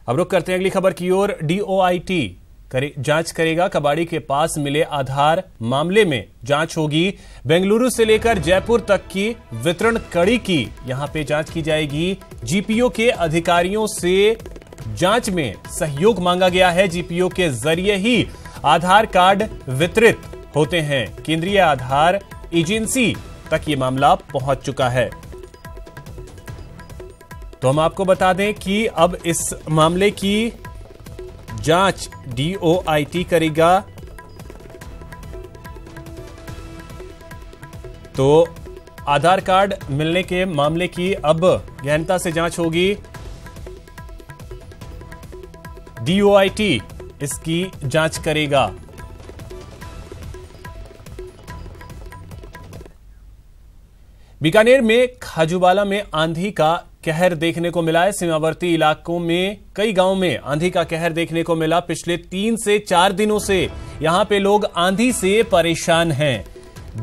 अब रुक करते हैं अगली खबर की ओर। DOIT जांच करेगा कबाड़ी के पास मिले आधार मामले में जांच होगी। बेंगलुरु से लेकर जयपुर तक की वितरण कड़ी की यहां पे जांच की जाएगी। GPO के अधिकारियों से जांच में सहयोग मांगा गया है। GPO के जरिए ही आधार कार्ड वितरित होते हैं। केंद्रीय आधार एजेंसी तक ये मामला पहुंच चुका है। तो हम आपको बता दें कि अब इस मामले की जांच DOIT करेगा। तो आधार कार्ड मिलने के मामले की अब गहनता से जांच होगी। DOIT इसकी जांच करेगा। बीकानेर में खाजूवाला में आंधी का कहर देखने को मिला है। सीमावर्ती इलाकों में कई गांवों में आंधी का कहर देखने को मिला। पिछले 3 से 4 दिनों से यहां पे लोग आंधी से परेशान हैं।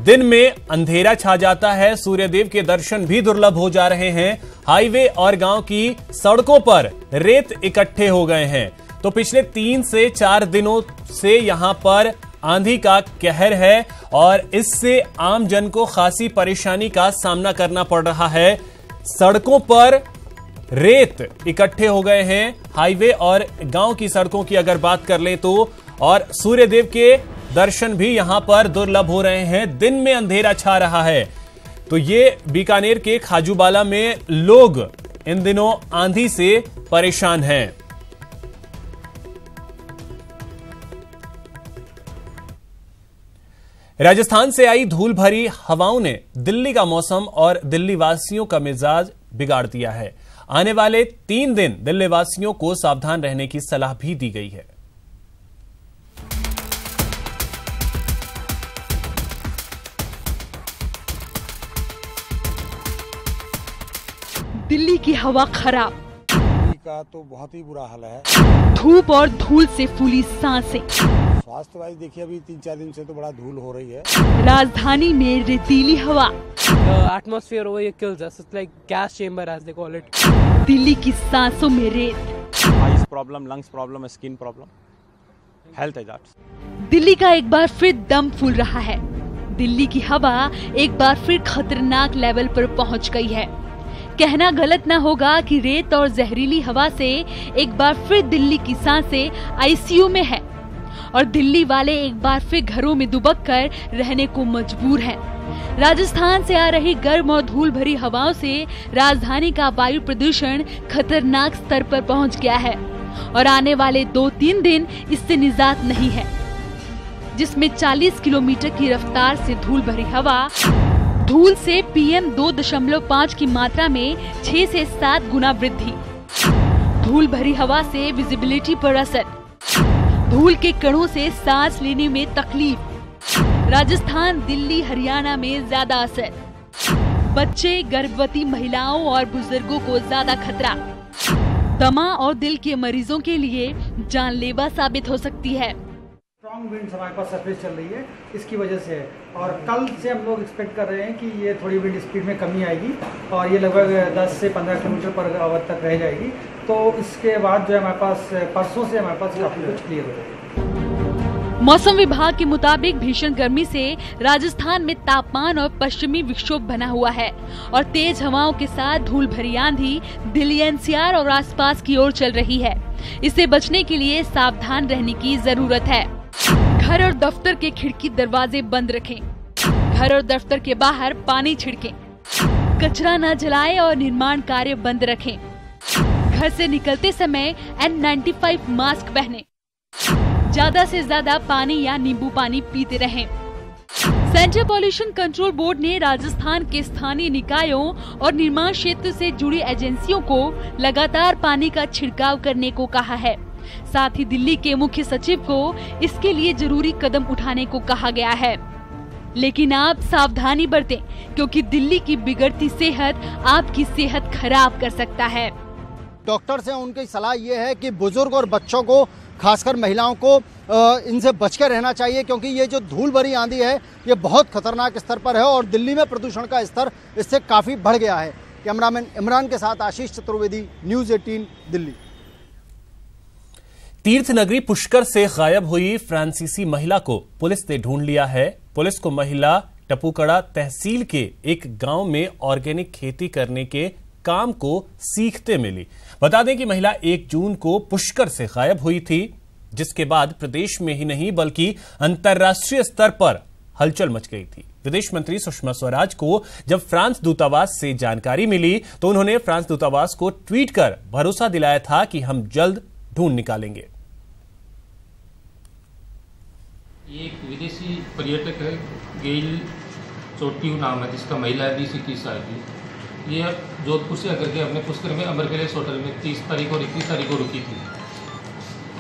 दिन में अंधेरा छा जाता है। सूर्यदेव के दर्शन भी दुर्लभ हो जा रहे हैं। हाईवे और गांव की सड़कों पर रेत इकट्ठे हो गए हैं। तो पिछले 3 से 4 दिनों से यहां पर आंधी का कहर है और इससे आम जन को खासी परेशानी का सामना करना पड़ रहा है। सड़कों पर रेत इकट्ठे हो गए हैं। हाईवे और गांव की सड़कों की अगर बात कर लें तो, और सूर्यदेव के दर्शन भी यहां पर दुर्लभ हो रहे हैं। दिन में अंधेरा छा रहा है। तो ये बीकानेर के खाजूवाला में लोग इन दिनों आंधी से परेशान हैं। राजस्थान से आई धूल भरी हवाओं ने दिल्ली का मौसम और दिल्ली वासियों का मिजाज बिगाड़ दिया है। आने वाले 3 दिन दिल्ली वासियों को सावधान रहने की सलाह भी दी गई है। दिल्ली की हवा खराब, का तो बहुत ही बुरा हाल है। धूप और धूल से फूली सांसें। स्वास्थ्य वाइज देखिए अभी 3-4 दिन से तो बड़ा धूल हो रही है। राजधानी में रेतीली हवा। Atmosphere over here kills us. It's like gas chamber as they call it. Delhi की सांसों में रेत। Eyes problem, lungs problem, skin problem, health hazards. Delhi का एक बार फिर दम फूल रहा है। दिल्ली की हवा एक बार फिर खतरनाक लेवल पर पहुंच गई है। कहना गलत ना होगा कि रेत और जहरीली हवा से एक बार फिर दिल्ली की सांसें ICU में है और दिल्ली वाले एक बार फिर घरों में दुबक कर रहने को मजबूर हैं। राजस्थान से आ रही गर्म और धूल भरी हवाओं से राजधानी का वायु प्रदूषण खतरनाक स्तर पर पहुंच गया है और आने वाले 2-3 दिन इससे निजात नहीं है, जिसमें 40 किलोमीटर की रफ्तार से धूल भरी हवा, धूल से PM 2.5 की मात्रा में 6 से 7 गुना वृद्धि, धूल भरी हवा से विजिबिलिटी पर असर, धूल के कणों से सांस लेने में तकलीफ, राजस्थान, दिल्ली, हरियाणा में ज्यादा असर, बच्चे, गर्भवती महिलाओं और बुजुर्गों को ज्यादा खतरा, दमा और दिल के मरीजों के लिए जानलेवा साबित हो सकती है। स्ट्रॉन्ग विंड्स हमारे पास सरफेस चल रही है, इसकी वजह से है। और कल से हम लोग एक्सपेक्ट कर रहे हैं कि ये थोड़ी विंड स्पीड में कमी आएगी और ये लगभग 10 से 15 किलोमीटर पर आवर तक रह जाएगी। तो इसके बाद जो है हमारे पास परसों से हमारे पास काफी कुछ क्लियर हो जाएगा। मौसम विभाग के मुताबिक भीषण गर्मी से राजस्थान में तापमान और पश्चिमी विक्षोभ बना हुआ है और तेज हवाओं के साथ धूल भरी आंधी दिल्ली NCR और आसपास की ओर चल रही है। इससे बचने के लिए सावधान रहने की जरूरत है। घर और दफ्तर के खिड़की दरवाजे बंद रखें। घर और दफ्तर के बाहर पानी छिड़कें। कचरा न जलाएं और निर्माण कार्य बंद रखें। घर से निकलते समय N95 मास्क पहनें। ज्यादा से ज्यादा पानी या नींबू पानी पीते रहें। सेंट्रल पॉल्यूशन कंट्रोल बोर्ड ने राजस्थान के स्थानीय निकायों और निर्माण क्षेत्र से जुड़ी एजेंसियों को लगातार पानी का छिड़काव करने को कहा है। साथ ही दिल्ली के मुख्य सचिव को इसके लिए जरूरी कदम उठाने को कहा गया है। लेकिन आप सावधानी बरतें, क्योंकि दिल्ली की बिगड़ती सेहत आपकी सेहत खराब कर सकता है। डॉक्टर से उनकी सलाह ये है कि बुजुर्ग और बच्चों को, खासकर महिलाओं को, इनसे बच कर रहना चाहिए, क्योंकि ये जो धूल भरी आंधी है ये बहुत खतरनाक स्तर पर है और दिल्ली में प्रदूषण का स्तर इससे काफ़ी बढ़ गया है। कैमरामैन इमरान के साथ आशीष चतुर्वेदी, न्यूज़ 18 दिल्ली। तीर्थ नगरी पुष्कर से गायब हुई फ्रांसीसी महिला को पुलिस ने ढूंढ लिया है। पुलिस को महिला टपुकड़ा तहसील के एक गांव में ऑर्गेनिक खेती करने के काम को सीखते मिली। बता दें कि महिला 1 जून को पुष्कर से गायब हुई थी, जिसके बाद प्रदेश में ही नहीं बल्कि अंतर्राष्ट्रीय स्तर पर हलचल मच गई थी। विदेश मंत्री सुषमा स्वराज को जब फ्रांस दूतावास से जानकारी मिली तो उन्होंने फ्रांस दूतावास को ट्वीट कर भरोसा दिलाया था कि हम जल्द ढूंढ निकालेंगे। ये एक विदेशी पर्यटक है, गेल चोटियू नाम है, जिसका महिला है 20-21 साल की। ये जोधपुर से आकर के अपने पुष्कर में अमर पैलेस होटल में 30 तारीख और 31 तारीख को रुकी थी।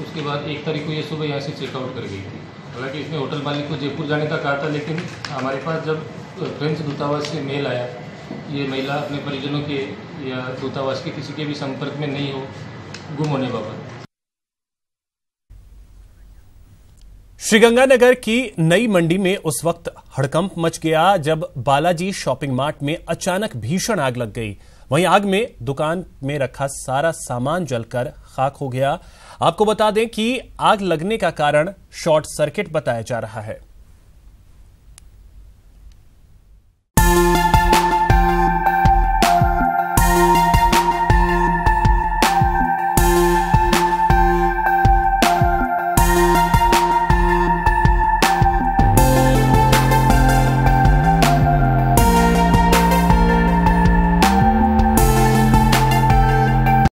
उसके बाद 1 तारीख को ये सुबह यहाँ से चेकआउट कर गई थी। हालांकि इसने होटल मालिक को जयपुर जाने का कहा था, लेकिन हमारे पास जब फ्रेंच दूतावास से मेल आया, ये महिला अपने परिजनों के या दूतावास के किसी के भी संपर्क में नहीं हो, गुम होने बाबत। श्रीगंगानगर की नई मंडी में उस वक्त हड़कंप मच गया जब बालाजी शॉपिंग मार्ट में अचानक भीषण आग लग गई। वहीं आग में दुकान में रखा सारा सामान जलकर खाक हो गया। आपको बता दें कि आग लगने का कारण शॉर्ट सर्किट बताया जा रहा है।